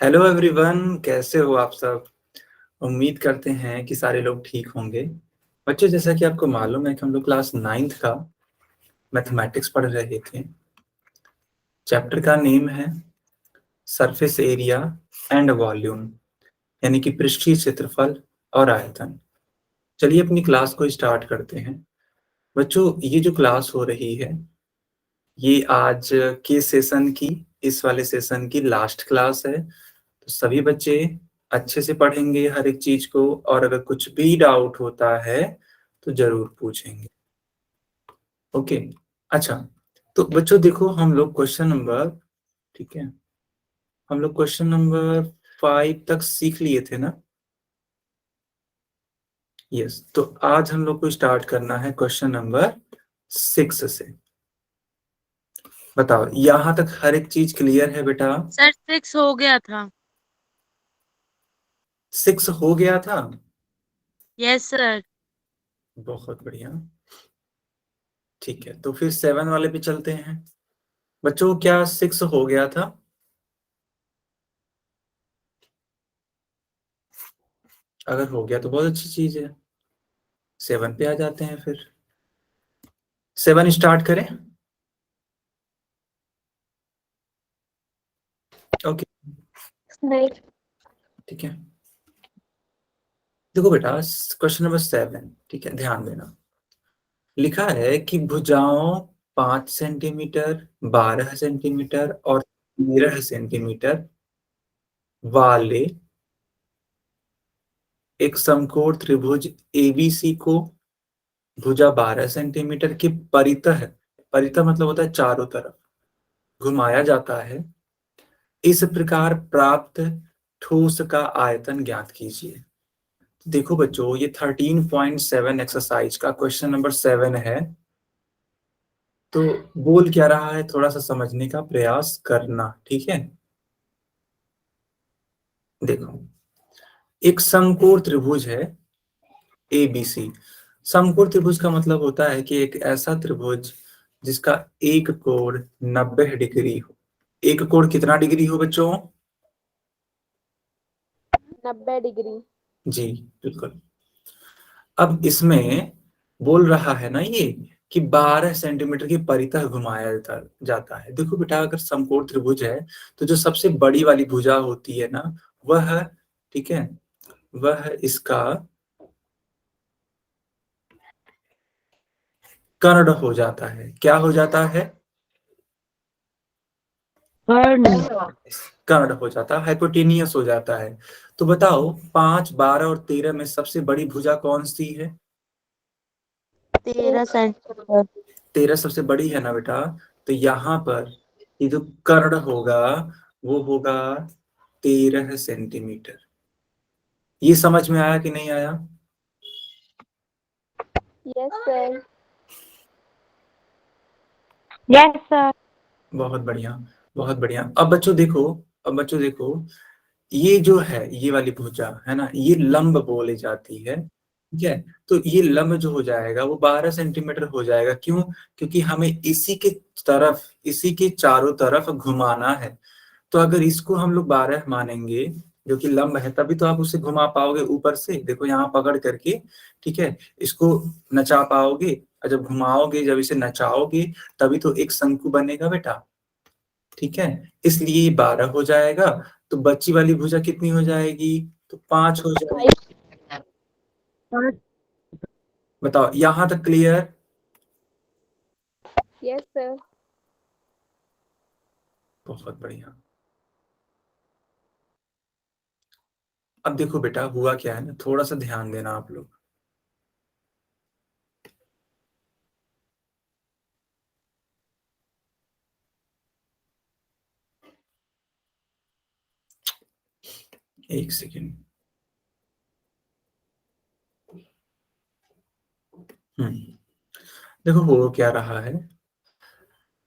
Hello everyone, कैसे हो आप सब। उम्मीद करते हैं कि सारे लोग ठीक होंगे। बच्चों, जैसा कि आपको मालूम है कि हम लोग क्लास 9th का मैथमेटिक्स पढ़ रहे थे। चैप्टर का नेम है सरफेस एरिया एंड वॉल्यूम, यानी कि पृष्ठीय क्षेत्रफल और आयतन। चलिए अपनी क्लास को स्टार्ट करते हैं। बच्चों, ये जो क्लास हो रही है ये आज के सेशन की, इस वाले सेशन की लास्ट क्लास है। तो सभी बच्चे अच्छे से पढ़ेंगे हर एक चीज को, और अगर कुछ भी डाउट होता है तो जरूर पूछेंगे। ओके। अच्छा, तो बच्चों देखो, हम लोग क्वेश्चन नंबर, ठीक है, हम लोग क्वेश्चन नंबर 5 तक सीख लिए थे ना। यस, तो आज हम लोग को स्टार्ट करना है क्वेश्चन नंबर 6 से। बताओ, यहां तक हर एक चीज क्लियर है बेटा? सर 6 हो गया था। 6 हो गया था। Yes sir. बहुत बढ़िया। ठीक है, तो फिर 7 वाले पे चलते हैं। बच्चों, क्या 6 हो गया था? अगर हो गया तो बहुत अच्छी चीज है। 7 पे आ जाते हैं फिर। 7 स्टार्ट करें। ओके। नहीं। ठीक है, देखो बेटा, क्वेश्चन नंबर 7, ठीक है, ध्यान देना। लिखा है कि भुजाओं 5 सेंटीमीटर, 12 सेंटीमीटर और 13 सेंटीमीटर वाले एक समकोण त्रिभुज एबीसी को भुजा 12 सेंटीमीटर की परितः, परितः मतलब होता है चारों तरफ, घुमाया जाता है। इस प्रकार प्राप्त ठोस का आयतन ज्ञात कीजिए। देखो बच्चों, ये 13.7 एक्सरसाइज का क्वेश्चन नंबर 7 है। तो बोल क्या रहा है, थोड़ा सा समझने का प्रयास करना, ठीक है। देखो, एक समकोण त्रिभुज है एबीसी। समकोण त्रिभुज का मतलब होता है कि एक ऐसा त्रिभुज जिसका एक कोण 90 डिग्री हो। एक कोण कितना डिग्री हो बच्चों? 90 डिग्री। जी, बिल्कुल। अब इसमें बोल रहा है ना ये कि 12 सेंटीमीटर की परितः घुमाया जाता है। देखो बेटा, अगर समकोण त्रिभुज है तो जो सबसे बड़ी वाली भुजा होती है ना, वह, ठीक है, वह इसका कर्ण हो जाता है। क्या हो जाता है? कर्ण। कर्ण हो जाता है, हाइपोटेनियस हो जाता है। तो बताओ, 5, 12 और 13 में सबसे बड़ी भुजा कौन सी है? 13 सेंटीमीटर। 13 सबसे बड़ी है ना बेटा। तो यहाँ पर ये जो कर्ण होगा वो होगा 13 सेंटीमीटर। ये समझ में आया कि नहीं आया? Yes sir. Yes sir. बहुत बढ़िया, बहुत बढ़िया। अब बच्चों देखो, अब बच्चों देखो, ये जो है, ये वाली भुजा है ना, ये लंब बोली जाती है, ठीक है। तो ये लंब जो हो जाएगा वो 12 सेंटीमीटर हो जाएगा। क्यों? क्योंकि हमें इसी के तरफ, इसी के चारों तरफ घुमाना है। तो अगर इसको हम लोग 12 मानेंगे, जो कि लंब है, तभी तो आप उसे घुमा पाओगे ऊपर से। देखो यहाँ पकड़ करके, ठीक है, इसको नचा पाओगे। और जब घुमाओगे, जब इसे नचाओगे, तभी तो एक शंकु बनेगा बेटा, ठीक है। इसलिए ये 12 हो जाएगा। तो बच्ची वाली भुजा कितनी हो जाएगी? तो 5 हो जाएगी। बताओ, यहां तक क्लियर? Yes sir. बहुत बढ़िया। अब देखो बेटा, हुआ क्या है ना, थोड़ा सा ध्यान देना आप लोग। एक सेकेंड। देखो हो क्या रहा है,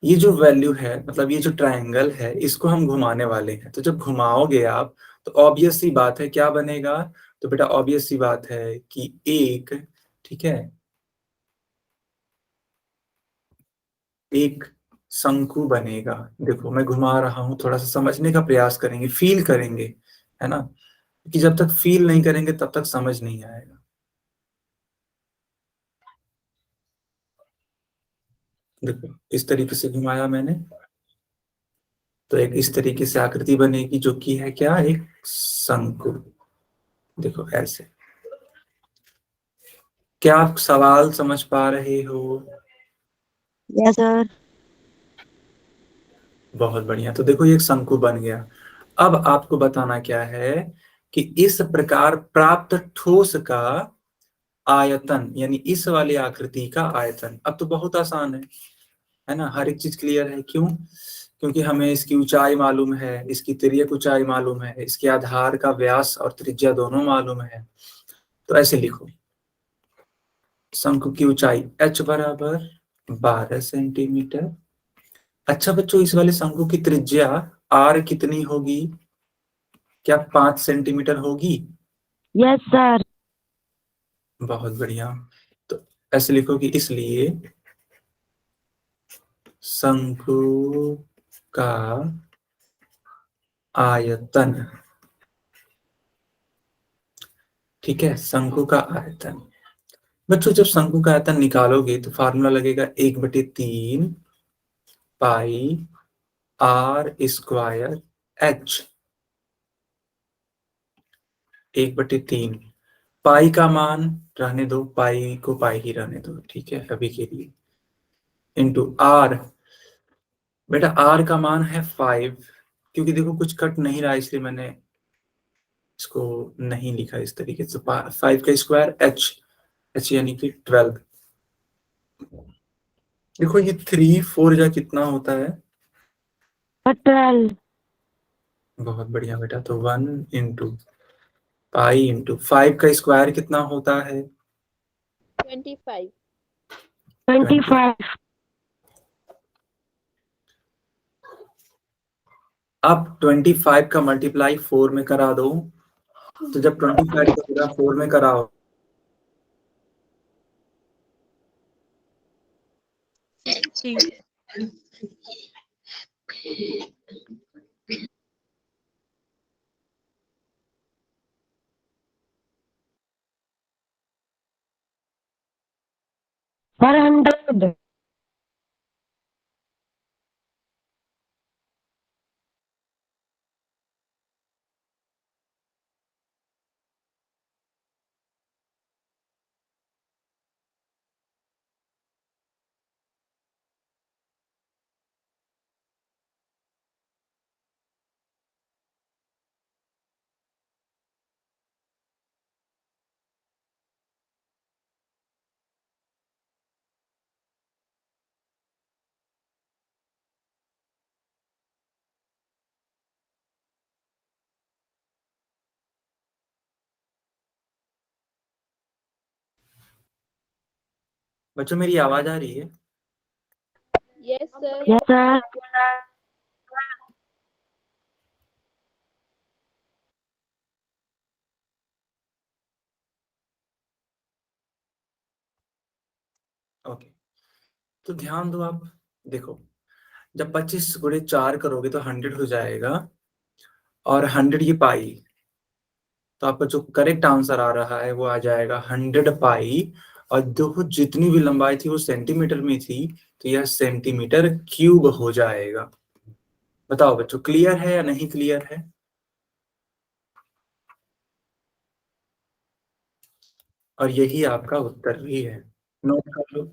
ये जो वैल्यू है, मतलब ये जो ट्रायंगल है, इसको हम घुमाने वाले हैं। तो जब घुमाओगे आप, तो ऑब्वियस सी बात है क्या बनेगा? तो बेटा ऑब्वियस सी बात है कि एक, ठीक है, एक शंकु बनेगा। देखो मैं घुमा रहा हूं, थोड़ा सा समझने का प्रयास करेंगे, फील करेंगे, है ना, कि जब तक फील नहीं करेंगे तब तक समझ नहीं आएगा। देखो इस तरीके से घुमाया मैंने, तो एक इस तरीके से आकृति बनेगी जो कि है क्या, एक शंकु। देखो ऐसे। क्या आप सवाल समझ पा रहे हो? Yes, sir. बहुत बढ़िया। तो देखो ये एक शंकु बन गया। अब आपको बताना क्या है कि इस प्रकार प्राप्त ठोस का आयतन, यानी इस वाली आकृति का आयतन। अब तो बहुत आसान है ना, हर एक चीज क्लियर है। क्यों? क्योंकि हमें इसकी ऊंचाई मालूम है, इसकी तिर्यक ऊंचाई मालूम है, इसके आधार का व्यास और त्रिज्या दोनों मालूम है। तो ऐसे लिखो, शंकु की ऊंचाई h बराबर 12 सेंटीमीटर। अच्छा बच्चों, इस वाले शंकु की त्रिज्या r कितनी होगी? क्या 5 सेंटीमीटर होगी? Yes, sir. बहुत बढ़िया। तो ऐसे लिखो कि इसलिए शंकु का आयतन, ठीक है, शंकु का आयतन। बच्चों जब शंकु का आयतन निकालोगे तो फार्मूला लगेगा 1/3 पाई आर स्क्वायर एच। 1/3 पाई का मान रहने दो, पाई को पाई ही रहने दो, ठीक है अभी के लिए, इंटू आर। बेटा आर का मान है 5, क्योंकि देखो कुछ कट नहीं रहा इसलिए मैंने इसको नहीं लिखा इस तरीके से। 5 का स्क्वायर एच, एच यानी कि 12। देखो ये 3 4 जा कितना होता है? 12. बहुत बढ़िया बेटा। तो 1 इंटू पाई इंटू 5 का स्क्वायर कितना होता है? 25. 25. अब 25 का मल्टीप्लाई 4 में करा दो। तो जब 25 का पूरा 4 में कराओ, Per 100. बच्चों मेरी आवाज आ रही है? Yes, sir. Yes, sir. Okay. तो ध्यान दो आप। देखो जब 25 × 4 करोगे तो 100 हो जाएगा, और 100 ये पाई, तो आपका जो करेक्ट आंसर आ रहा है वो आ जाएगा 100 पाई। और देखो जितनी भी लंबाई थी वो सेंटीमीटर में थी, तो यह सेंटीमीटर क्यूब हो जाएगा। बताओ बच्चों क्लियर है या नहीं क्लियर है? और यही आपका उत्तर भी है। नोट कर लो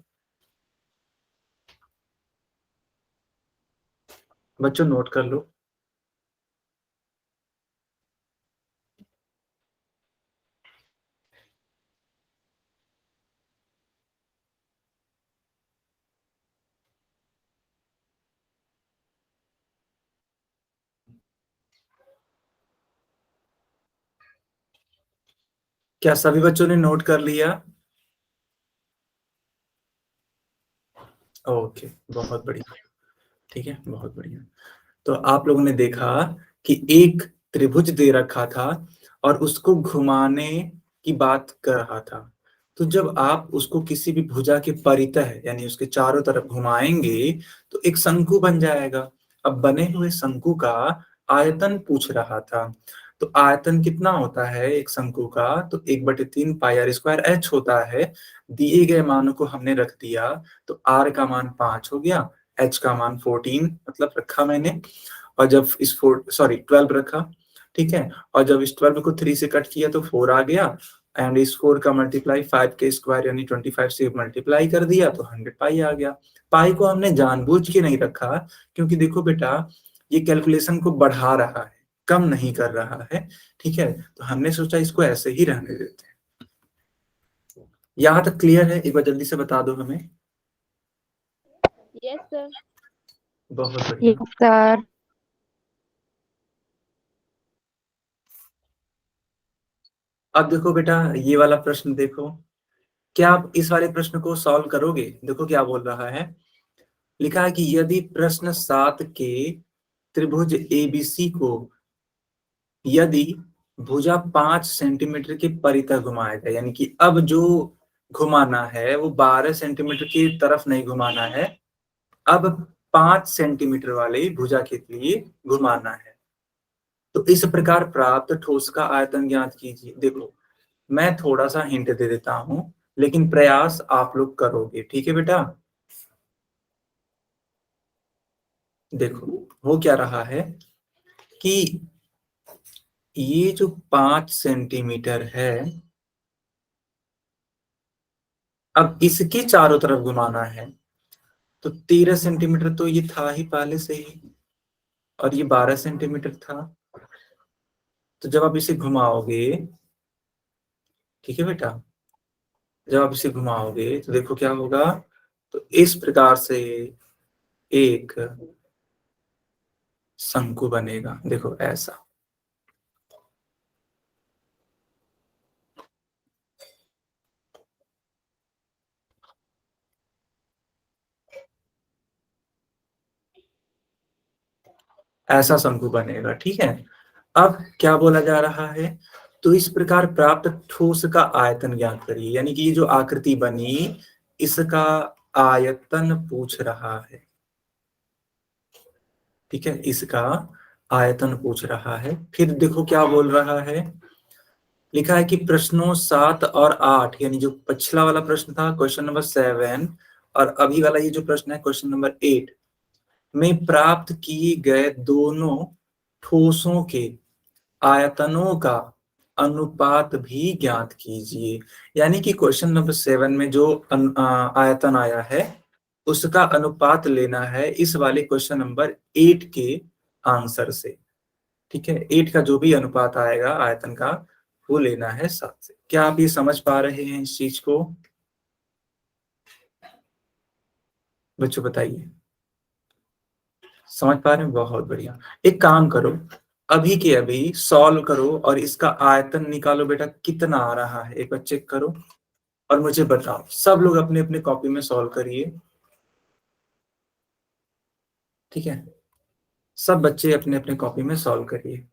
बच्चों, नोट कर लो। क्या सभी बच्चों ने नोट कर लिया? ओके, बहुत बढ़िया। ठीक है, बहुत बढ़िया। तो आप लोगों ने देखा कि एक त्रिभुज दे रखा था और उसको घुमाने की बात कर रहा था। तो जब आप उसको किसी भी भुजा के परितः यानी उसके चारों तरफ घुमाएंगे तो एक शंकु बन जाएगा। अब बने हुए शंकु का आयतन पूछ रहा था, तो आयतन कितना होता है एक शंकु का, तो 1/3 पाई आर स्क्वायर एच होता है। दिए गए मानों को हमने रख दिया, तो आर का मान 5 हो गया, एच का मान 14 मतलब रखा मैंने, और जब इस 12 रखा, ठीक है, और जब इस 12 को 3 से कट किया तो 4 आ गया, एंड इस 4 का मल्टीप्लाई 5 के स्क्वायर यानी 25 से मल्टीप्लाई कर दिया तो 100 पाई आ गया। पाई को हमने जानबूझ के नहीं रखा, क्योंकि देखो बेटा ये कैलकुलेशन को बढ़ा रहा है, कम नहीं कर रहा है, ठीक है, तो हमने सोचा इसको ऐसे ही रहने देते हैं। यहाँ तक क्लियर है? एक बार जल्दी से बता दो हमें। Yes, sir. बहुत बढ़िया। Yes, sir. अब देखो बेटा ये वाला प्रश्न देखो, क्या आप इस वाले प्रश्न को सॉल्व करोगे? देखो क्या बोल रहा है, लिखा है कि यदि प्रश्न 7 के त्रिभुज एबीसी को यदि भुजा 5 सेंटीमीटर के परितः घुमाया जाए, यानी कि अब जो घुमाना है वो 12 सेंटीमीटर की तरफ नहीं घुमाना है, अब 5 सेंटीमीटर वाले भुजा के लिए घुमाना है, तो इस प्रकार प्राप्त ठोस का आयतन ज्ञात कीजिए। देखो मैं थोड़ा सा हिंट दे देता हूं, लेकिन प्रयास आप लोग करोगे, ठीक है बेटा। देखो हो क्या रहा है कि ये जो 5 सेंटीमीटर है, अब इसके चारों तरफ घुमाना है, तो 13 सेंटीमीटर तो ये था ही पहले से ही, और ये 12 सेंटीमीटर था, तो जब आप इसे घुमाओगे, ठीक है बेटा, जब आप इसे घुमाओगे तो देखो क्या होगा, तो इस प्रकार से एक शंकु बनेगा, देखो ऐसा। ऐसा शंकु बनेगा, ठीक है। अब क्या बोला जा रहा है, तो इस प्रकार प्राप्त ठोस का आयतन ज्ञात करिए, यानी कि ये जो आकृति बनी इसका आयतन पूछ रहा है, ठीक है, इसका आयतन पूछ रहा है। फिर देखो क्या बोल रहा है, लिखा है कि प्रश्नों 7 और 8, यानी जो पिछला वाला प्रश्न था क्वेश्चन नंबर 7, और अभी वाला ये जो प्रश्न है क्वेश्चन नंबर 8 में प्राप्त किए गए दोनों ठोसों के आयतनों का अनुपात भी ज्ञात कीजिए। यानी कि क्वेश्चन नंबर 7 में जो आयतन आया है उसका अनुपात लेना है इस वाले क्वेश्चन नंबर 8 के आंसर से, ठीक है। 8 का जो भी अनुपात आएगा आयतन का वो लेना है 7 से। क्या आप ये समझ पा रहे हैं इस चीज को? बच्चों बताइए, समझ पा रहे हैं? बहुत बढ़िया। एक काम करो, अभी के अभी सॉल्व करो और इसका आयतन निकालो बेटा, कितना आ रहा है एक बार चेक करो और मुझे बताओ। सब लोग अपने अपने कॉपी में सॉल्व करिए, ठीक है, सब बच्चे अपने अपने कॉपी में सॉल्व करिए।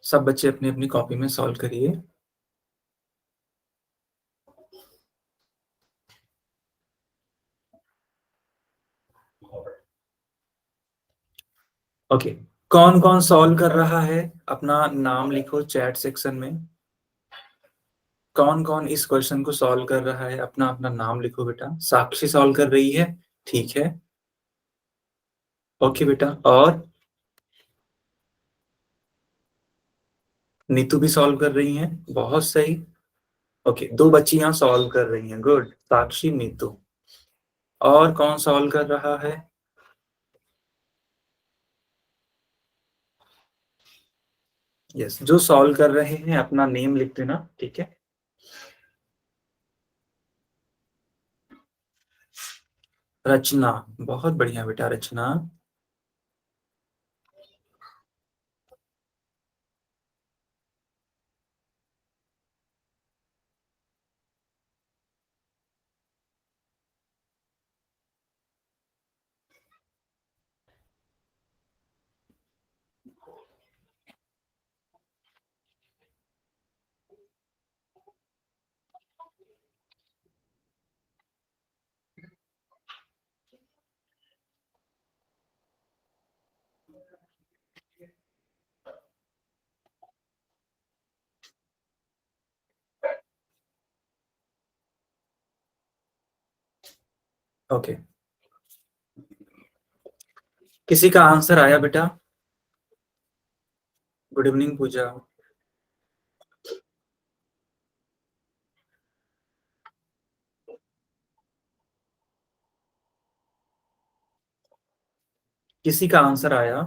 सब बच्चे अपनी अपनी कॉपी में सॉल्व करिए। ओके, कौन कौन सॉल्व कर रहा है अपना नाम लिखो चैट सेक्शन में। कौन कौन इस क्वेश्चन को सॉल्व कर रहा है अपना अपना नाम लिखो बेटा। साक्षी सॉल्व कर रही है, ठीक है, ओके बेटा। और नीतू भी सॉल्व कर रही हैं, बहुत सही। ओके, दो बच्चियां सॉल्व कर रही हैं, गुड, साक्षी नीतू। और कौन सॉल्व कर रहा है? यस, जो सॉल्व कर रहे हैं अपना नेम लिख देना, ठीक है। रचना, बहुत बढ़िया बेटा रचना। ओके, किसी का आंसर आया बेटा? गुड इवनिंग पूजा। किसी का आंसर आया?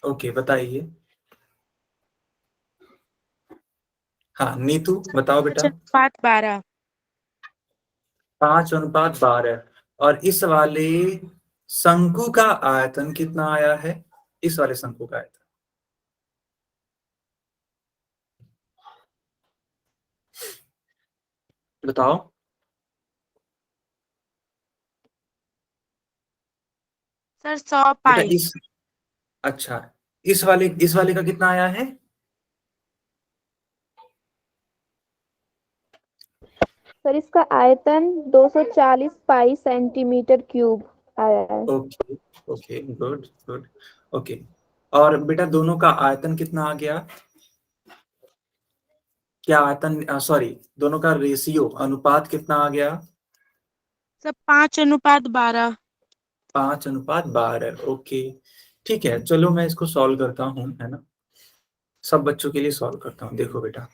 ओके, बताइए। हाँ नीतू बताओ बेटा। 5:12। 5:12। और इस वाले शंकु का आयतन कितना आया है? इस वाले शंकु का आयतन बताओ सर 100 बेटा। पाई। अच्छा, इस वाले का कितना आया है? सर इसका आयतन 240 पाई सेंटीमीटर क्यूब आया है। Okay okay, good good. Okay, और बेटा दोनों का आयतन कितना आ गया? क्या आयतन, सॉरी, दोनों का रेशियो अनुपात कितना आ गया? सर 5:12। 5:12। ओके, ठीक है, चलो मैं इसको सॉल्व करता हूँ, है ना। सब बच्चों के लिए सॉल्व करता हूँ। देखो बेटा,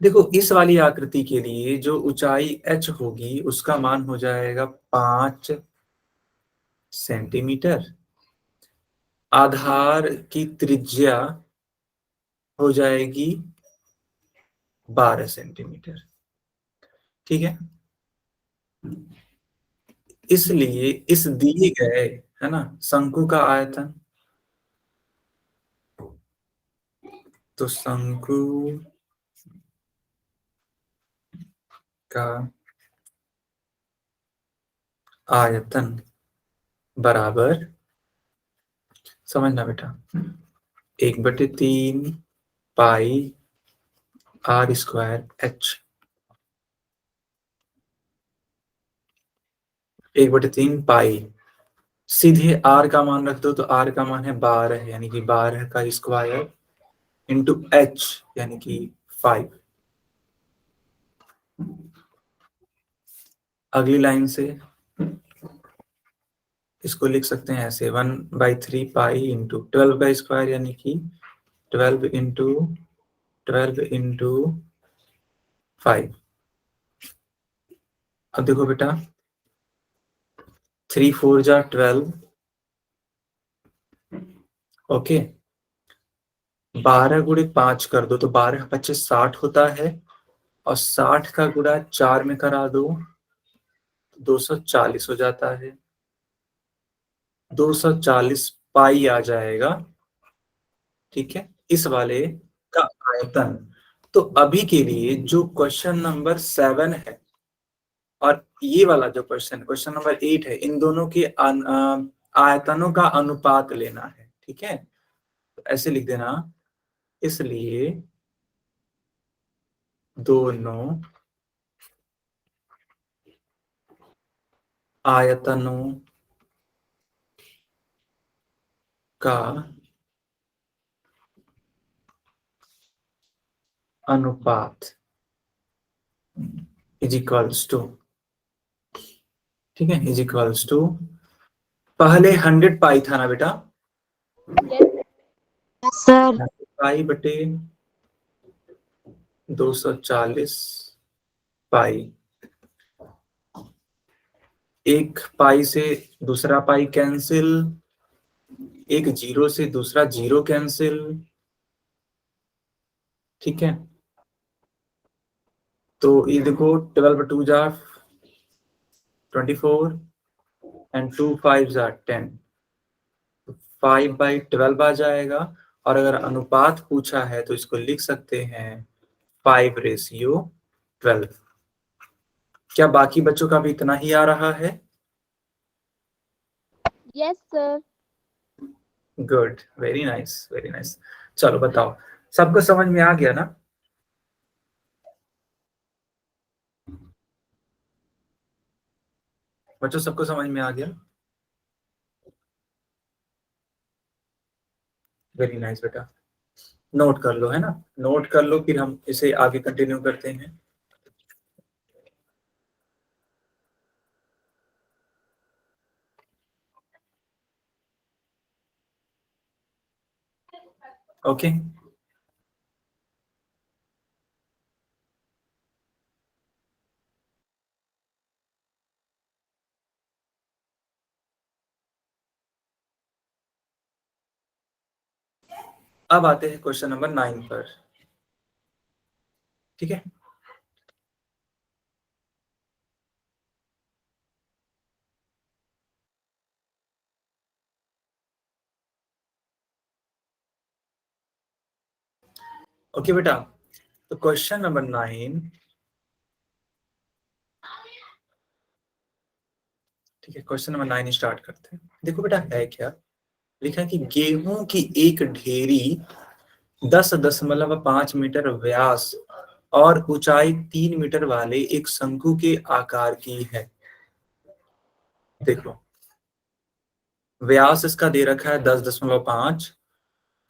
देखो इस वाली आकृति के लिए जो ऊंचाई h होगी उसका मान हो जाएगा 5 सेंटीमीटर। आधार की त्रिज्या हो जाएगी 12 सेंटीमीटर। ठीक है, इसलिए इस दिए गए, है ना, शंकु का आयतन, तो शंकु का आयतन बराबर, समझना बेटा, 1/3 पाई r² h। 1/3 पाई, सीधे r का मान रख दो, तो r का मान है 12, यानी कि 12 का स्क्वायर इंटू h, यानी कि 5। अगली लाइन से इसको लिख सकते हैं ऐसे, 1/3 पाई इंटू 12 का स्क्वायर, यानी कि 12 इंटू 5। अब देखो बेटा, 3 4 जा 12। ओके, 12 × 5 कर दो, तो 12×5 60 होता है, और 60 का गुणा 4 में करा दो, 240 हो जाता है। 240 पाई आ जाएगा। ठीक है, इस वाले का आयतन। तो अभी के लिए जो क्वेश्चन नंबर 7 है और ये वाला जो क्वेश्चन नंबर 8 है, इन दोनों के आयतनों का अनुपात लेना है। ठीक है, तो ऐसे लिख देना, इसलिए दोनों आयतनों का अनुपात इज इक्वल्स टू, ठीक है, इज इक्वल्स टू, पहले 100 पाई था ना बेटा, सर 100 पाई बटे 240 पाई। एक पाई से दूसरा पाई कैंसिल, एक जीरो से दूसरा जीरो कैंसिल। ठीक है, तो ये देखो, 12 × 2 जा 24 एंड 2 5 जा 10, 5/12 आ जाएगा। और अगर अनुपात पूछा है तो इसको लिख सकते हैं 5:12। क्या बाकी बच्चों का भी इतना ही आ रहा है? Yes sir. Good, very nice very nice. चलो बताओ, सबको समझ में आ गया ना? बच्चों सबको समझ में आ गया? वेरी नाइस बेटा। नोट कर लो, है ना, नोट कर लो, फिर हम इसे आगे कंटिन्यू करते हैं। ओके, अब आते हैं क्वेश्चन नंबर 9 पर। ठीक है, ओके बेटा, तो क्वेश्चन नंबर 9, ठीक है, क्वेश्चन नंबर 9 स्टार्ट करते हैं। देखो बेटा, है क्या लिखा है कि गेहूं की एक ढेरी 10.5 मीटर व्यास और ऊंचाई 3 मीटर वाले एक शंकु के आकार की है। देखो, व्यास इसका दे रखा है 10.5,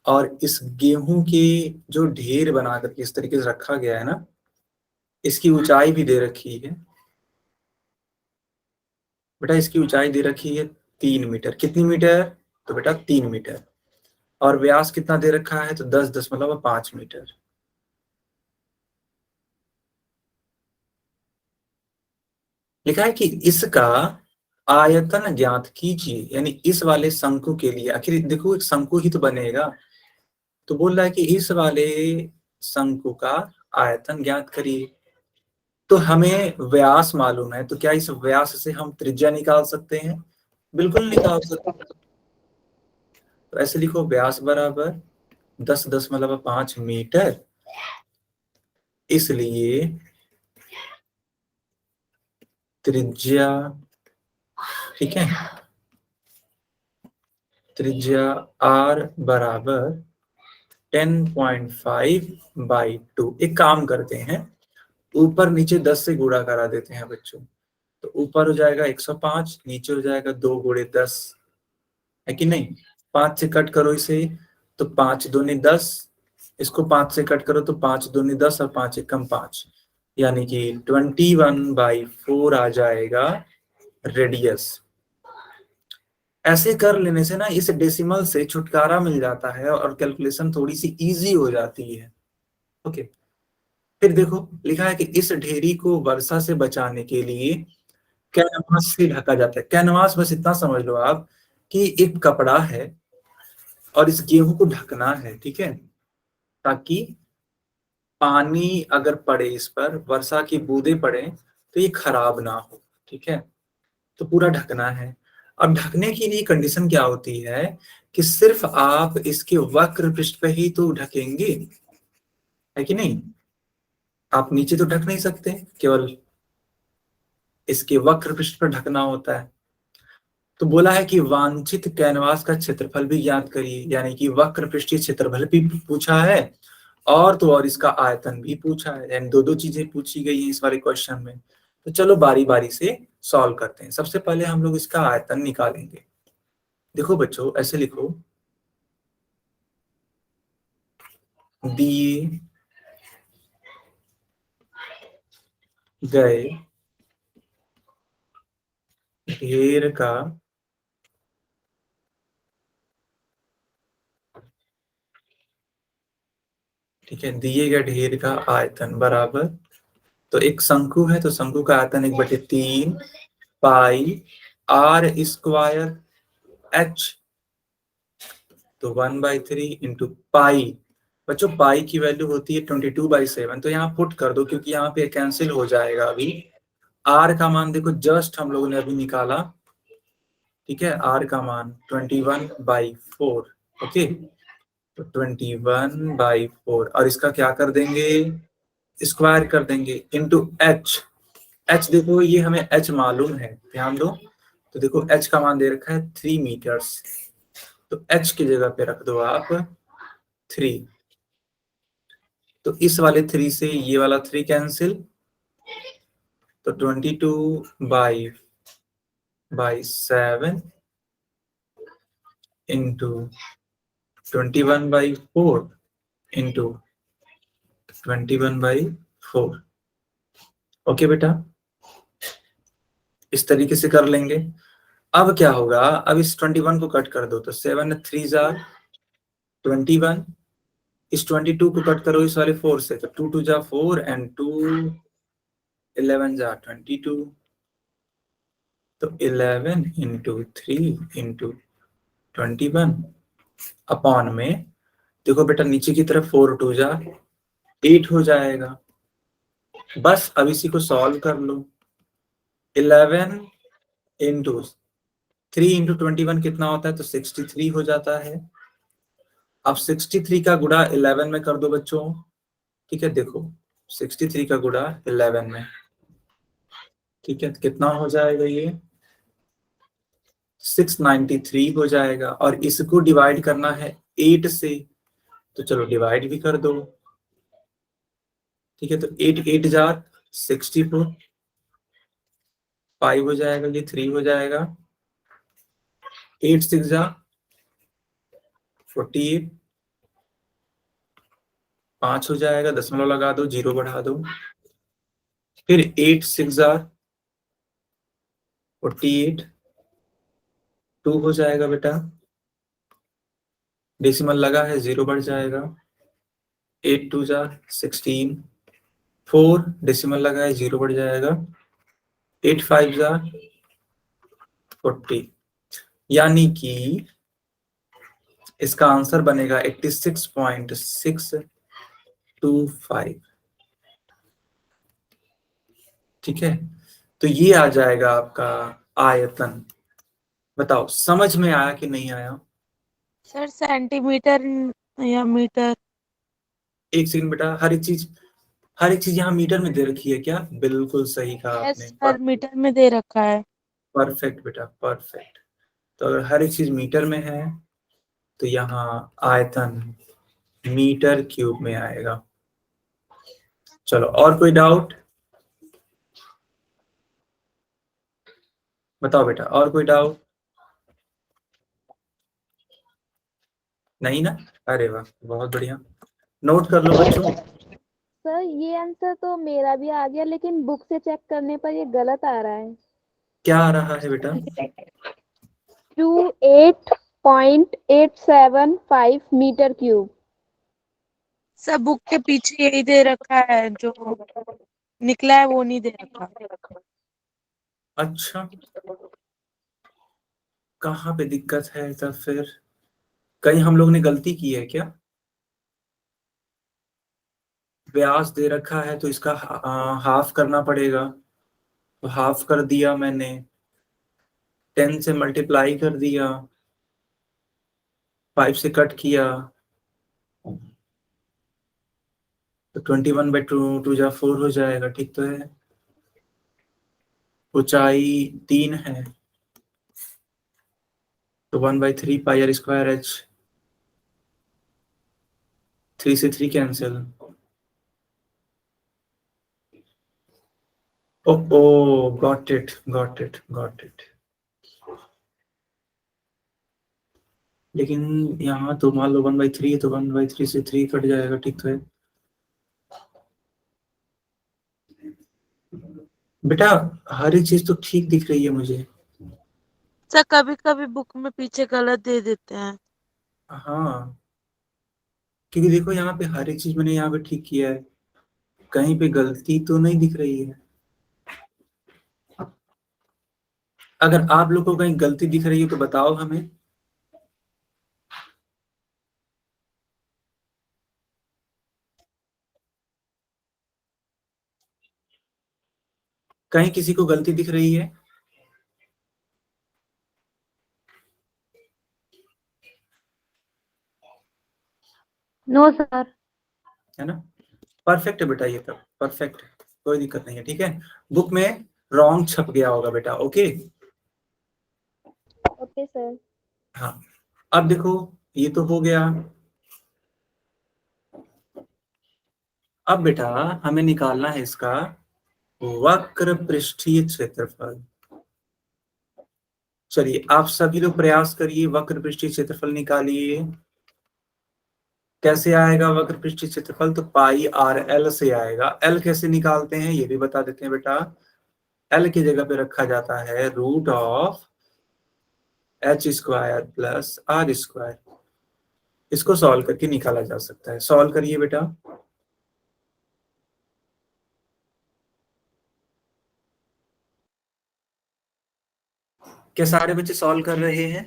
और इस गेहूं के जो ढेर बना करके इस तरीके से रखा गया है ना, इसकी ऊंचाई भी दे रखी है बेटा, इसकी ऊंचाई दे रखी है 3 मीटर। कितनी मीटर? तो बेटा 3 मीटर। और व्यास कितना दे रखा है? तो 10.5 मीटर। लिखा है कि इसका आयतन ज्ञात कीजिए, यानी इस वाले शंकु के लिए। आखिर देखो, एक शंकु ही तो बनेगा, तो बोल रहा है कि इस वाले शंकु का आयतन ज्ञात करिए। तो हमें व्यास मालूम है, तो क्या इस व्यास से हम त्रिज्या निकाल सकते हैं? बिल्कुल निकाल सकते हैं। तो ऐसे लिखो, व्यास बराबर 10.5 मीटर, इसलिए त्रिज्या, ठीक है, त्रिज्या r बराबर 10.5/2। एक काम करते हैं, ऊपर नीचे 10 से गुणा करा देते हैं बच्चों। तो ऊपर हो जाएगा 105, नीचे हो जाएगा 2 गुणे 10, है कि नहीं? 5 से कट करो इसे, तो 5 दूनी 10, इसको 5 से कट करो तो 5 दूनी 10 और 5 एकम 5, यानी कि 21/4 आ जाएगा रेडियस। ऐसे कर लेने से ना इस डेसिमल से छुटकारा मिल जाता है और कैलकुलेशन थोड़ी सी इजी हो जाती है। ओके, फिर देखो, लिखा है कि इस ढेरी को वर्षा से बचाने के लिए कैनवास से ढका जाता है। कैनवास, बस इतना समझ लो आप कि एक कपड़ा है और इस गेहूं को ढकना है, ठीक है, ताकि पानी अगर पड़े, इस पर वर्षा की बूंदें पड़े तो ये खराब ना हो, ठीक है। तो पूरा ढकना है। अब ढकने के लिए कंडीशन क्या होती है कि सिर्फ आप इसके वक्र पृष्ठ पे ही तो ढकेंगे, है कि नहीं? आप नीचे तो ढक नहीं सकते, केवल इसके वक्र पृष्ठ पर ढकना होता है। तो बोला है कि वांछित कैनवास का क्षेत्रफल भी ज्ञात करिए, यानी कि वक्र पृष्ठीय क्षेत्रफल भी पूछा है, और तो और इसका आयतन भी पूछा है, यानी दो दो चीजें पूछी गई हैं इस वाले क्वेश्चन में। तो चलो बारी बारी से सॉल्व करते हैं। सबसे पहले हम लोग इसका आयतन निकालेंगे। देखो बच्चों, ऐसे लिखो, दिए गए ढेर का ठीक है, दिए गए ढेर का आयतन बराबर, तो एक शंकु है तो शंकु का आयतन 1/3 पाई r स्क्वायर h, तो 1/3 इंटू पाई। बच्चों, पाई की वैल्यू होती है 22/7, तो यहाँ पुट कर दो क्योंकि यहाँ पे कैंसिल हो जाएगा अभी। r का मान देखो जस्ट हम लोगों ने अभी निकाला, ठीक है, r का मान 21/4। ओके, तो 21/4, और इसका क्या कर देंगे? स्क्वायर कर देंगे इंटू h। h देखो, ये हमें h मालूम है, ध्यान दो। तो देखो h का मान दे रखा है 3 मीटर्स, तो h की जगह पे रख दो आप 3। तो इस वाले 3 से ये वाला 3 कैंसिल, तो 22/7 इंटू 21/4, इंटू 21/4। ओके बेटा, इस तरीके से कर लेंगे। अब क्या होगा, अब इस 21 को कट कर दो तो 7 3 जा 21, इस 22 को कट करो इस वाले 4 से तो 2 2 जा 4 एंड 2 11 जा 22, तो 11 इंटू 3 इंटू 21 अपॉन में, देखो बेटा नीचे की तरफ 4 2 जा 8 हो जाएगा। बस अब इसी को सॉल्व कर लो। 11 इंटू 3 इंटू 21 कितना होता है, तो 63 हो जाता है। अब 63 का गुणा 11 में कर दो बच्चों, ठीक है। देखो 63 का गुणा 11 में, ठीक है, कितना हो जाएगा, ये 693 हो जाएगा। और इसको डिवाइड करना है 8 से, तो चलो डिवाइड भी कर दो, ठीक है। तो 8 8 जार 64, 5 हो जाएगा, ये 3 हो जाएगा, 8 6 जा 48, 5 हो जाएगा, दशमलव लगा दो, 0 बढ़ा दो, फिर 8 6 जा 48, 2 हो जाएगा बेटा, डेसिमल लगा है 0 बढ़ जाएगा, 8 2 जा 16, 4 डेसिमल लगा है 0 बढ़ जाएगा, 8 5 जा 40, यानी कि इसका आंसर बनेगा 86.625। ठीक है, तो ये आ जाएगा आपका आयतन। बताओ समझ में आया कि नहीं आया? सर सेंटीमीटर या मीटर? एक सेकंड बेटा, हर एक चीज यहाँ मीटर में दे रखी है क्या? बिल्कुल सही कहा यस आपने, सर, मीटर में दे रखा है। परफेक्ट बेटा परफेक्ट। तो अगर हर एक चीज मीटर में है तो यहाँ आयतन मीटर क्यूब में आएगा। चलो और कोई डाउट? बताओ बेटा, और कोई डाउट? नहीं ना? अरे वाह, बहुत बढ़िया, नोट कर लो बच्चों। सर ये आंसर तो मेरा भी आ गया, लेकिन बुक से चेक करने पर ये गलत आ रहा है। क्या आ रहा है बेटा? 28.875 मीटर क्यूब। सब बुक के पीछे यही दे रखा है, जो निकला है वो नहीं दे रखा। अच्छा, कहाँ पे दिक्कत है तब फिर? कहीं हम लोग ने गलती की है क्या? व्यास दे रखा है तो इसका हाफ करना पड़ेगा, तो हाफ कर दिया मैंने, 10 से मल्टीप्लाई कर दिया, 5 से कट किया, तो 21/2 2 जा 4 हो जाएगा, ठीक तो है। ऊंचाई 3 है तो 1/3 पाई आर स्क्वायर एच, 3 से 3 cancel. Oh got it got it got it. लेकिन यहाँ तो मान लो 1/3 है तो 1/3 से 3 कट जाएगा, ठीक तो है बेटा। हर एक चीज तो ठीक दिख रही है मुझे। सर कभी कभी बुक में पीछे गलत दे देते हैं। हाँ, क्योंकि देखो यहाँ पे हर एक चीज मैंने यहाँ पे ठीक किया है, कहीं पे गलती तो नहीं दिख रही है। अगर आप लोग को कहीं गलती दिख रही है तो बताओ हमें। कहीं किसी को गलती दिख रही है? No sir. है ना? परफेक्ट है बेटा, ये तब परफेक्ट है, कोई दिक्कत नहीं है, ठीक है। बुक में रॉन्ग छप गया होगा बेटा, ओके। Okay sir. हाँ, अब देखो ये तो हो गया। अब बेटा हमें निकालना है इसका वक्र पृष्ठीय क्षेत्रफल। चलिए आप सभी लोग प्रयास करिए, वक्र पृष्ठीय क्षेत्रफल निकालिए। कैसे आएगा वक्र पृष्ठीय क्षेत्रफल? तो पाई आर एल से आएगा। एल कैसे निकालते हैं ये भी बता देते हैं बेटा। एल की जगह पे रखा जाता है root of h square plus r square. इसको सॉल्व करके निकाला जा सकता है। सॉल्व करिए बेटा। क्या सारे बच्चे सॉल्व कर रहे हैं?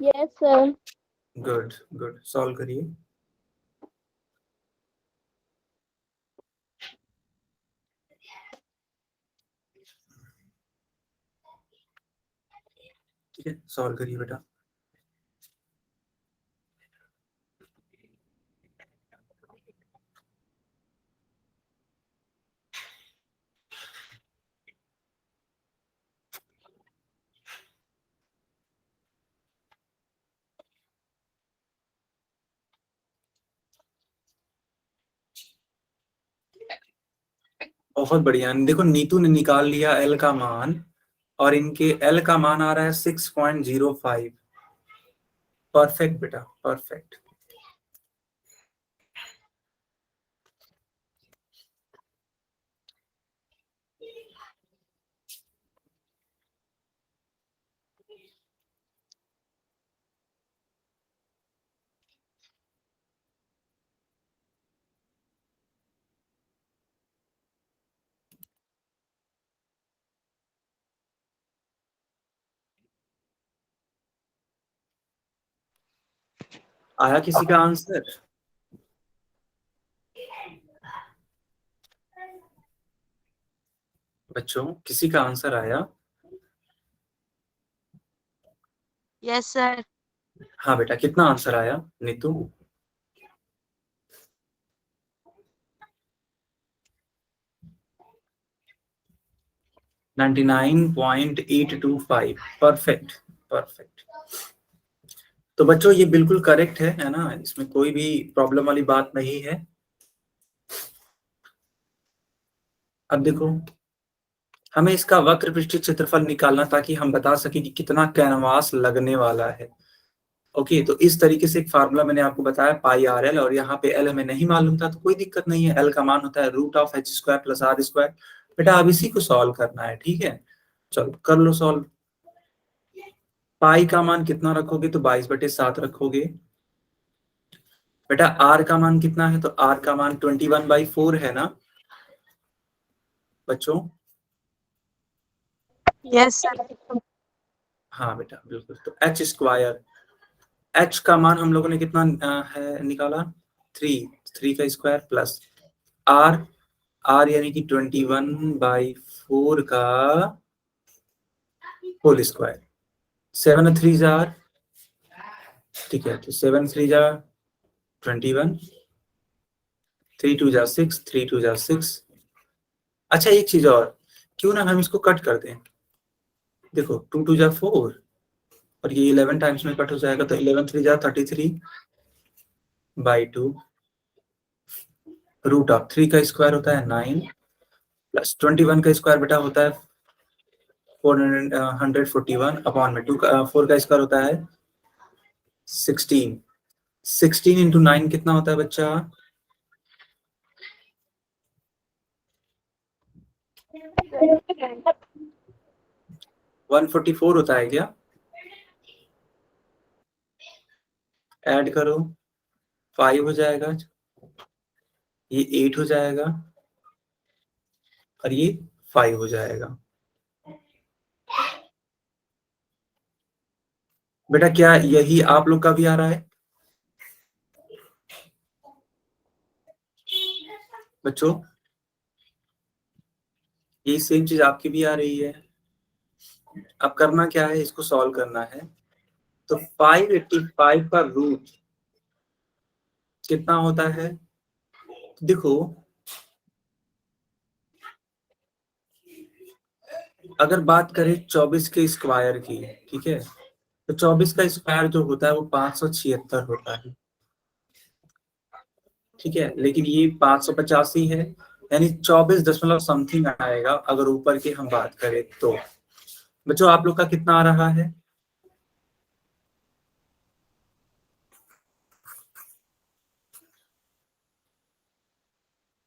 Yes sir. Good good, solve करिए। ठीक है, सॉल्व करिए बेटा। बहुत बढ़िया। देखो नीतू ने निकाल लिया एल का मान, और इनके एल का मान आ रहा है 6.05। परफेक्ट बेटा, परफेक्ट। आया किसी का आंसर? बच्चों किसी का आंसर आया? Yes sir. हाँ बेटा, कितना आंसर आया नीतू? 99.825। Perfect perfect. तो बच्चों ये बिल्कुल करेक्ट है ना? इसमें कोई भी प्रॉब्लम वाली बात नहीं है। अब देखो, हमें इसका वक्र पृष्ठीय क्षेत्रफल निकालना ताकि हम बता सके कि कितना कैनवास लगने वाला है। ओके, तो इस तरीके से एक फार्मूला मैंने आपको बताया पाई आर एल, और यहाँ पे एल हमें नहीं मालूम था तो कोई दिक्कत नहीं है। एल का मान होता है root of h square plus r square. बेटा अब इसी को सॉल्व करना है, ठीक है? चलो कर लो सॉल्व। पाई का मान कितना रखोगे? तो 22/7 रखोगे। बेटा आर का मान कितना है? तो आर का मान 21/4 है ना बच्चों? Yes sir. हाँ बेटा बिल्कुल। तो एच स्क्वायर, एच का मान हम लोगों ने कितना है निकाला? 3। 3 का स्क्वायर प्लस आर, आर यानी कि 21/4 का होल स्क्वायर। 7 3 जार, ठीक है, तो 7 3 जार 21, 3 2 जार 6, 3 2 जार 6। अच्छा एक चीज और, क्यों ना हम इसको कट कर दें? देखो 2 2 जार 4, और ये 11 टाइम्स में कट हो जाएगा, तो 11 3 जार 33/2। रूट ऑफ 3 का स्क्वायर होता है 9, प्लस 21 का स्क्वायर बेटा होता है 141 अपॉन में 2 का 4 का स्क्वायर होता है 16। 16 इंटू 9 कितना होता है बच्चा? 144 होता है क्या? ऐड करो, 5 हो जाएगा, ये 8 हो जाएगा, और ये 5 हो जाएगा। बेटा क्या यही आप लोग का भी आ रहा है बच्चों? ये सेम चीज आपकी भी आ रही है। अब करना क्या है, इसको सॉल्व करना है। तो 585 का रूट कितना होता है? देखो अगर बात करें 24 के स्क्वायर की, ठीक है, तो 24 का स्क्वायर जो होता है वो 576 होता है, ठीक है, लेकिन ये 585 है, यानी 24 दशमलव समथिंग आएगा अगर ऊपर की हम बात करें तो। बच्चों आप लोग का कितना आ रहा है?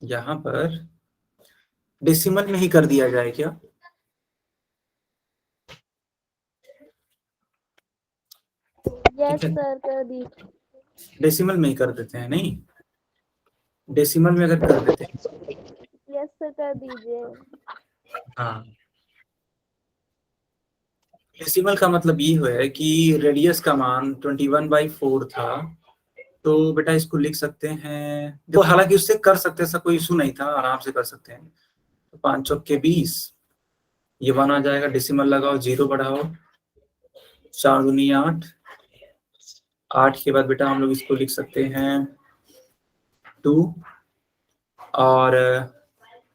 यहाँ पर डेसिमल में ही कर दिया जाए क्या? यस ठीक है, सर, कर दीजिए। डेसिमल में ही कर देते हैं। नहीं, डेसिमल में अगर कर देते हैं, यस सर, कर दीजिए। हाँ, डेसिमल का मतलब ये है कि रेडियस का मान 21/4 था, तो बेटा इसको लिख सकते हैं। देखो हालांकि उससे कर सकते हैं, ऐसा कोई इशू नहीं था, आराम से कर सकते हैं। तो 5 चौके 20, ये 1 आ जाएगा, डेसिमल लगाओ, 0 बढ़ाओ, 4 दूनी 8, 8 के बाद बेटा हम लोग इसको लिख सकते हैं 2, और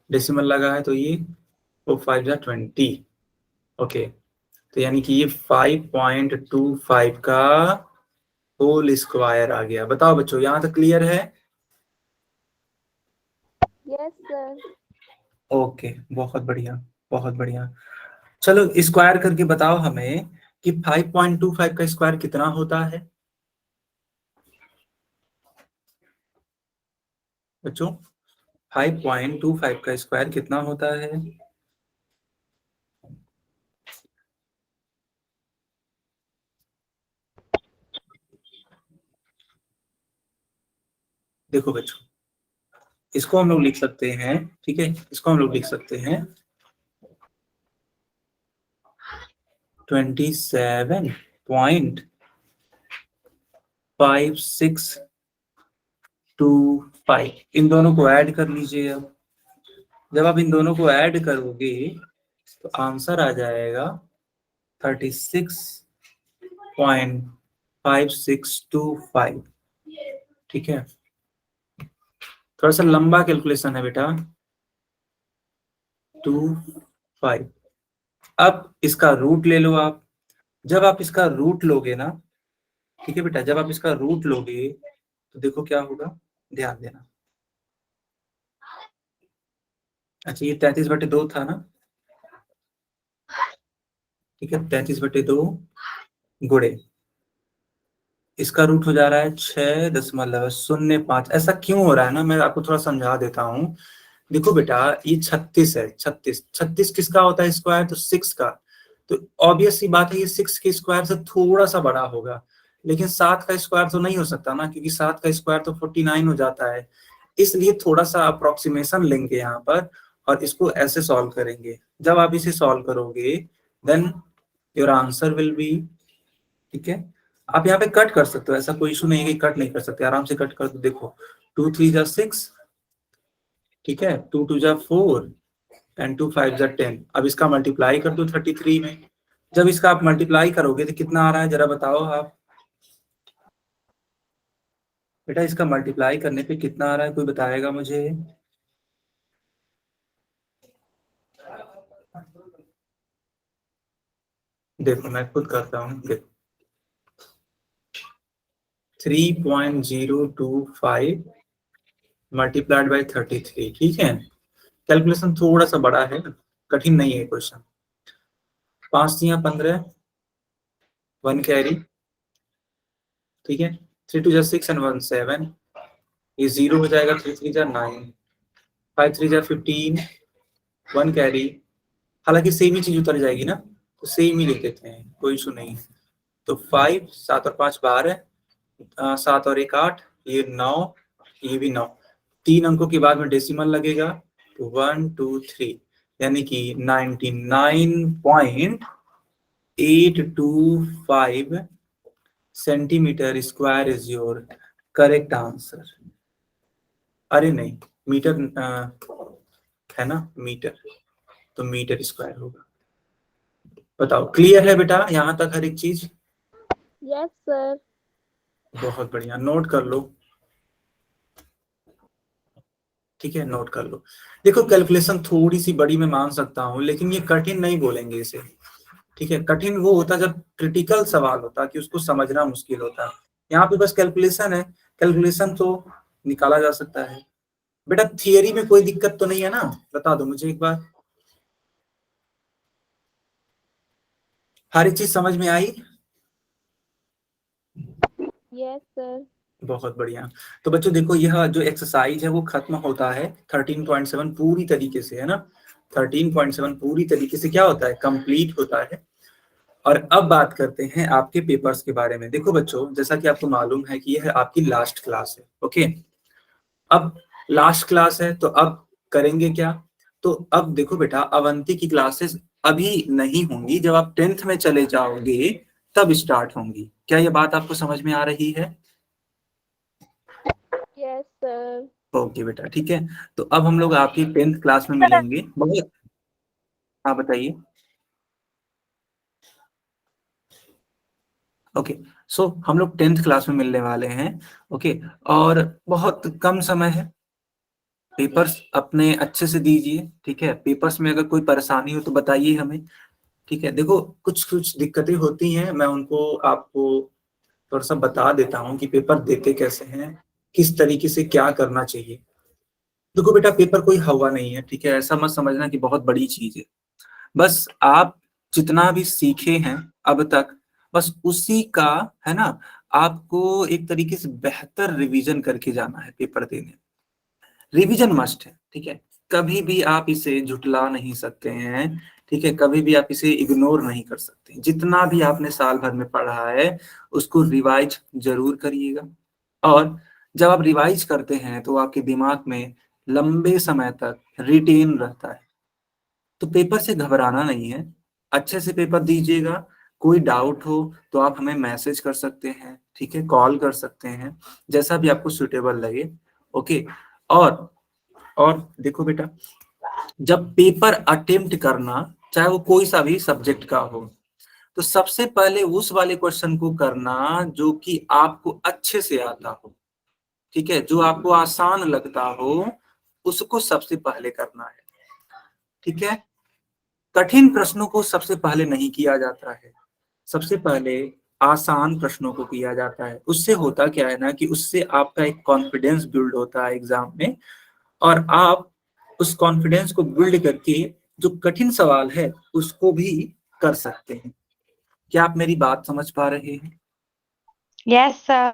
डेसिमल लगा है तो ये 4 5 जा 20। ओके, तो यानी कि ये 5.25 का होल स्क्वायर आ गया। बताओ बच्चों, यहाँ तक क्लियर है? Yes sir. ओके, बहुत बढ़िया, बहुत बढ़िया। चलो स्क्वायर करके बताओ हमें कि 5.25 का स्क्वायर कितना होता है बच्चों? 5.25 का स्क्वायर कितना होता है? देखो बच्चों, इसको हम लोग लिख सकते हैं, ठीक है, इसको हम लोग लिख सकते हैं 27.5625। इन दोनों को ऐड कर लीजिए। अब जब आप इन दोनों को ऐड करोगे तो आंसर आ जाएगा 36.5625। ठीक है, थोड़ा सा लंबा कैलकुलेशन है बेटा। 25, अब इसका रूट ले लो आप। जब आप इसका रूट लोगे ना, ठीक है बेटा, जब आप इसका रूट लोगे तो देखो क्या होगा, ध्यान देना। अच्छा, ये 33/2 था ना, ठीक है, 33/2 गुणे इसका रूट हो जा रहा है 6.05। ऐसा क्यों हो रहा है ना, मैं आपको थोड़ा समझा देता हूँ। देखो बेटा, ये 36 है, 36 36 किसका होता है स्क्वायर? तो 6 का। तो ऑब्वियस सी बात है, ये 6 के स्क्वायर से थोड़ा सा बड़ा होगा, लेकिन 7 का स्क्वायर तो नहीं हो सकता ना, क्योंकि 7 का स्क्वायर तो 49 हो जाता है। इसलिए थोड़ा सा अप्रोक्सीमेशन लेंगे यहाँ पर, और इसको ऐसे सॉल्व करेंगे। जब आप इसे सॉल्व करोगे then your answer will be, ठीक है। आप यहाँ पे कट कर सकते हो, ऐसा कोई इशू नहीं है कि कट नहीं कर सकते, आराम से कट कर दो। देखो 2 3 जा 6, ठीक है, 2 2 जा 4 एंड 2 5 जा 10। अब इसका मल्टीप्लाई कर दो 33 में। जब इसका आप मल्टीप्लाई करोगे तो कितना आ रहा है जरा बताओ आप बेटा, इसका मल्टीप्लाई करने पे कितना आ रहा है, कोई बताएगा मुझे? देखो मैं खुद करता हूँ, देखो 3.025 मल्टीप्लाइड बाई 33, ठीक है। कैलकुलेशन थोड़ा सा बड़ा है, कठिन नहीं है क्वेश्चन। 5 तियां 15, 1 कैरी, ठीक है, 3 2 जा 6 एंड 1 7, ये 0 हो जाएगा, 3 3 जा 9, 5 3 जा 15, 1 कैरी। हालांकि सेम ही चीज उतर जाएगी ना, तो सेम ही लिख देते हैं, कोई इशू नहीं। तो 5, 7 और 5 12, 7 और 1 8, ये 9, ये भी 9। 3 अंकों के बाद में डेसिमल लगेगा, तो 1 2 3, यानी कि 99.825 centimetre square is your correct answer. अरे नहीं, मीटर है ना, मीटर, तो मीटर स्क्वायर होगा। बताओ क्लियर है बेटा यहाँ तक हर एक चीज? Yes sir. बहुत बढ़िया, नोट कर लो, ठीक है, नोट कर लो। देखो कैलकुलेशन थोड़ी सी बड़ी मैं मान सकता हूँ, लेकिन ये कठिन नहीं बोलेंगे इसे, ठीक है। कठिन वो होता जब क्रिटिकल सवाल होता कि उसको समझना मुश्किल होता। यहाँ पे बस कैलकुलेशन है, कैलकुलेशन तो निकाला जा सकता है। बेटा थियरी में कोई दिक्कत तो नहीं है ना, बता दो मुझे एक बार, हर एक चीज समझ में आई? Yes sir. बहुत बढ़िया। तो बच्चों देखो, यह जो एक्सरसाइज है वो खत्म होता है 13.7 पूरी तरीके से, है ना। 13.7 पूरी तरीके से क्या होता है, कंप्लीट होता है। और अब बात करते हैं आपके पेपर्स के बारे में। देखो बच्चों, जैसा कि आपको मालूम है कि यह आपकी लास्ट क्लास है, ओके। अब लास्ट क्लास है तो अब करेंगे क्या। तो अब देखो बेटा, अवंती की क्लासेस अभी नहीं होंगी, जब आप 10th में चले जाओगे तब स्टार्ट होंगी। क्या ये बात आपको समझ में आ रही है? Yes sir. ओके बेटा, ठीक है। तो अब हम लोग आपकी 10th क्लास में मिलेंगे। बहुत, हाँ बताइए। ओके, सो हम लोग 10th क्लास में मिलने वाले हैं, ओके। और बहुत कम समय है, पेपर्स अपने अच्छे से दीजिए, ठीक है। पेपर्स में अगर कोई परेशानी हो तो बताइए हमें, ठीक है। देखो, कुछ कुछ दिक्कतें होती हैं, मैं उनको आपको थोड़ा सा बता देता हूँ कि पेपर देते कैसे हैं, किस तरीके से क्या करना चाहिए। देखो बेटा, पेपर कोई हवा नहीं है, ठीक है। ऐसा मत समझना कि बहुत बड़ी चीज है। बस आप जितना भी सीखे हैं अब तक, बस उसी का, है ना, आपको एक तरीके से बेहतर रिवीजन करके जाना है पेपर देने। रिवीजन मस्ट है, ठीक है। कभी भी आप इसे झुटला नहीं सकते हैं, ठीक है। कभी भी आप इसे इग्नोर नहीं कर सकते। जितना भी आपने साल भर में पढ़ा है उसको रिवाइज जरूर करिएगा। और जब आप रिवाइज करते हैं तो आपके दिमाग में लंबे समय तक रिटेन रहता है। तो पेपर से घबराना नहीं है, अच्छे से पेपर दीजिएगा। कोई डाउट हो तो आप हमें मैसेज कर सकते हैं, ठीक है, कॉल कर सकते हैं, जैसा भी आपको सुटेबल लगे, ओके। और देखो बेटा, जब पेपर अटेम्प्ट करना, चाहे वो कोई सा भी सब्जेक्ट का हो, तो सबसे पहले उस वाले क्वेश्चन को करना जो कि आपको अच्छे से आता हो, ठीक है। जो आपको आसान लगता हो उसको सबसे पहले करना है, ठीक है। कठिन प्रश्नों को सबसे पहले नहीं किया जाता है, सबसे पहले आसान प्रश्नों को किया जाता है। उससे होता क्या है ना, कि उससे आपका एक कॉन्फिडेंस बिल्ड होता है एग्जाम में, और आप उस कॉन्फिडेंस को बिल्ड करके जो कठिन सवाल है उसको भी कर सकते हैं। क्या आप मेरी बात समझ पा रहे हैं? Yes sir.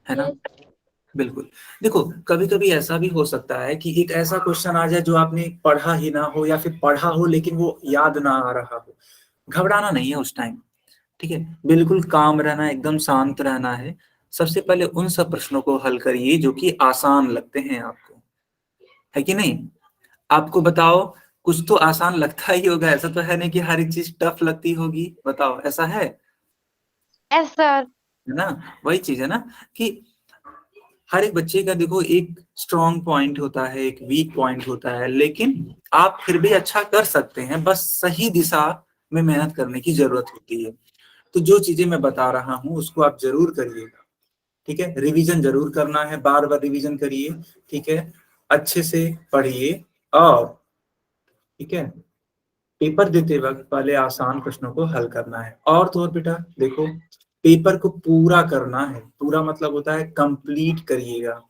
है ना। यस। बिल्कुल। देखो, कभी कभी ऐसा भी हो सकता है कि एक ऐसा क्वेश्चन आ जाए जो आपने पढ़ा ही ना हो, या फिर पढ़ा हो लेकिन वो याद ना आ रहा हो। घबराना नहीं है उस टाइम, ठीक है। बिल्कुल काम रहना है, एकदम शांत रहना है। सबसे पहले उन सब प्रश्नों को हल करिए जो कि आसान लगते हैं आपको, है कि नहीं। आपको बताओ, कुछ तो आसान लगता ही होगा, ऐसा तो है नहीं कि हर एक चीज टफ लगती होगी, बताओ ऐसा है यस सर। है ना। वही चीज है ना, कि हर एक बच्चे का देखो एक स्ट्रॉन्ग पॉइंट होता है, एक वीक पॉइंट होता है, लेकिन आप फिर भी अच्छा कर सकते हैं, बस सही दिशा में मेहनत करने की जरूरत होती है। तो जो चीजें मैं बता रहा हूँ उसको आप जरूर करिएगा, ठीक है। रिवीजन जरूर करना है, बार बार रिवीजन करिए, ठीक है। अच्छे से पढ़िए, और ठीक है, पेपर देते वक्त पहले आसान प्रश्नों को हल करना है। और तो और बेटा देखो, पेपर को पूरा करना है। पूरा मतलब होता है कंप्लीट करिएगा,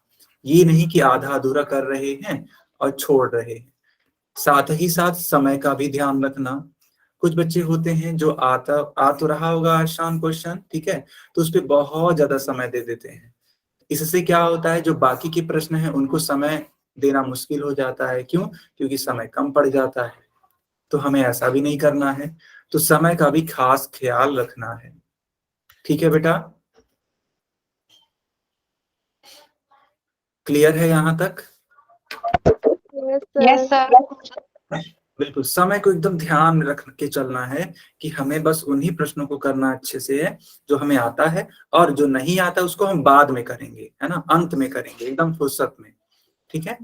ये नहीं कि आधा अधूरा कर रहे हैं और छोड़ रहे हैं। साथ ही साथ समय का भी ध्यान रखना। कुछ बच्चे होते हैं जो आ तो रहा होगा आसान क्वेश्चन, ठीक है, तो उस पर बहुत ज्यादा समय दे देते हैं। इससे क्या होता है, जो बाकी के प्रश्न हैं उनको समय देना मुश्किल हो जाता है। क्यों? क्योंकि समय कम पड़ जाता है। तो हमें ऐसा भी नहीं करना है, तो समय का भी खास ख्याल रखना है, ठीक है बेटा। क्लियर है यहाँ तक? Yes sir. बिल्कुल, समय को एकदम ध्यान में रख के चलना है कि हमें बस उन्हीं प्रश्नों को करना अच्छे से है जो हमें आता है, और जो नहीं आता उसको हम बाद में करेंगे, है ना, अंत में करेंगे, एकदम फुर्सत में, ठीक है।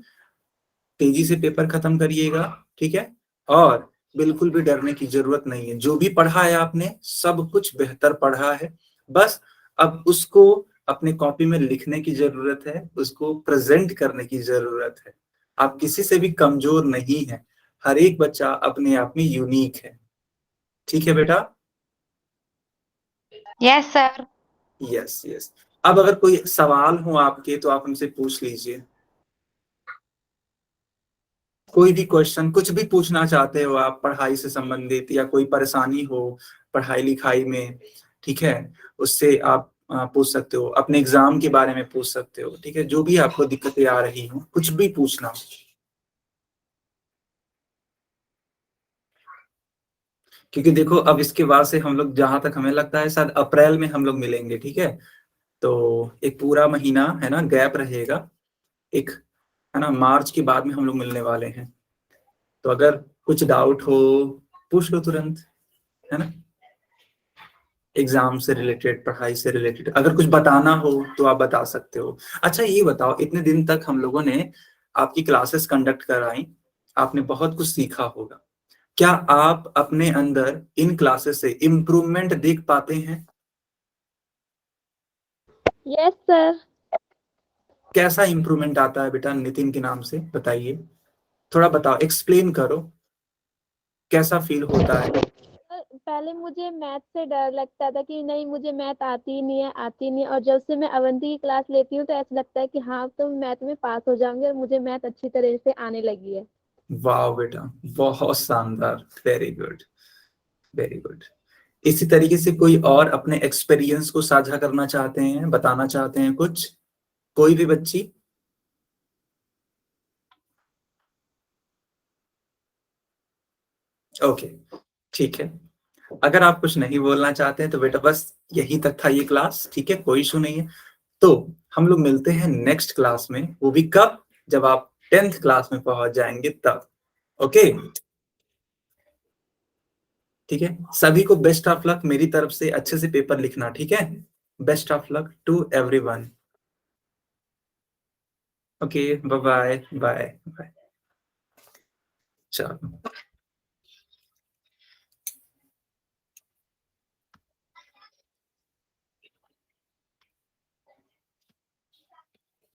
तेजी से पेपर खत्म करिएगा, ठीक है। और बिल्कुल भी डरने की जरूरत नहीं है। जो भी पढ़ा है आपने सब कुछ बेहतर पढ़ा है, बस अब उसको अपने कॉपी में लिखने की जरूरत है, उसको प्रेजेंट करने की जरूरत है। आप किसी से भी कमजोर नहीं है, हर एक बच्चा अपने आप में यूनिक है, ठीक है बेटा। Yes sir. Yes yes. अब अगर कोई सवाल हो आपके तो आप हमसे पूछ लीजिए। कोई भी क्वेश्चन, कुछ भी पूछना चाहते हो आप पढ़ाई से संबंधित, या कोई परेशानी हो पढ़ाई लिखाई में, ठीक है, उससे आप पूछ सकते हो, अपने एग्जाम के बारे में पूछ सकते हो, ठीक है, जो भी आपको दिक्कतें आ रही हो कुछ भी पूछना। क्योंकि देखो अब इसके बाद से हम लोग, जहां तक हमें लगता है शायद अप्रैल में हम लोग मिलेंगे, ठीक है, तो एक पूरा महीना है ना गैप रहेगा, एक है ना, मार्च के बाद में हम लोग मिलने वाले हैं। तो अगर कुछ डाउट हो पूछ लो तुरंत, है ना, एग्जाम से रिलेटेड, पढ़ाई से रिलेटेड, अगर कुछ बताना हो तो आप बता सकते हो। अच्छा ये बताओ, इतने दिन तक हम लोगों ने आपकी क्लासेस कंडक्ट कराई, आपने बहुत कुछ सीखा होगा, क्या आप अपने अंदर इन क्लासेस से इम्प्रूवमेंट देख पाते हैं? Yes sir. कैसा इम्प्रूवमेंट आता है बेटा नितिन के नाम से, बताइए, थोड़ा बताओ, एक्सप्लेन करो, कैसा फील होता है? पहले मुझे मैथ से डर लगता था कि नहीं मुझे मैथ आती ही नहीं है, आती नहीं है, और जब से मैं अवंती की क्लास लेती हूँ तो ऐसा लगता है कि हाँ तो मैथ में पास हो जाऊंगी और मुझे मैथ अच्छी तरह से आने लगी है। वाह बेटा, बहुत शानदार, वेरी गुड, वेरी गुड। इसी तरीके से कोई और अपने एक्सपीरियंस को साझा करना चाहते हैं, बताना चाहते हैं कुछ, कोई भी बच्ची? ओके, ठीक है, अगर आप कुछ नहीं बोलना चाहते हैं तो बेटा बस यही तक था ये क्लास, ठीक है, कोई इशू नहीं है। तो हम लोग मिलते हैं नेक्स्ट क्लास में, वो भी कब, जब आप 10th क्लास में पहुंच जाएंगे तब। ओके, ठीक है, सभी को बेस्ट ऑफ लक मेरी तरफ से, अच्छे से पेपर लिखना, ठीक है, best of luck to everyone. Okay, bye bye bye bye, चलो।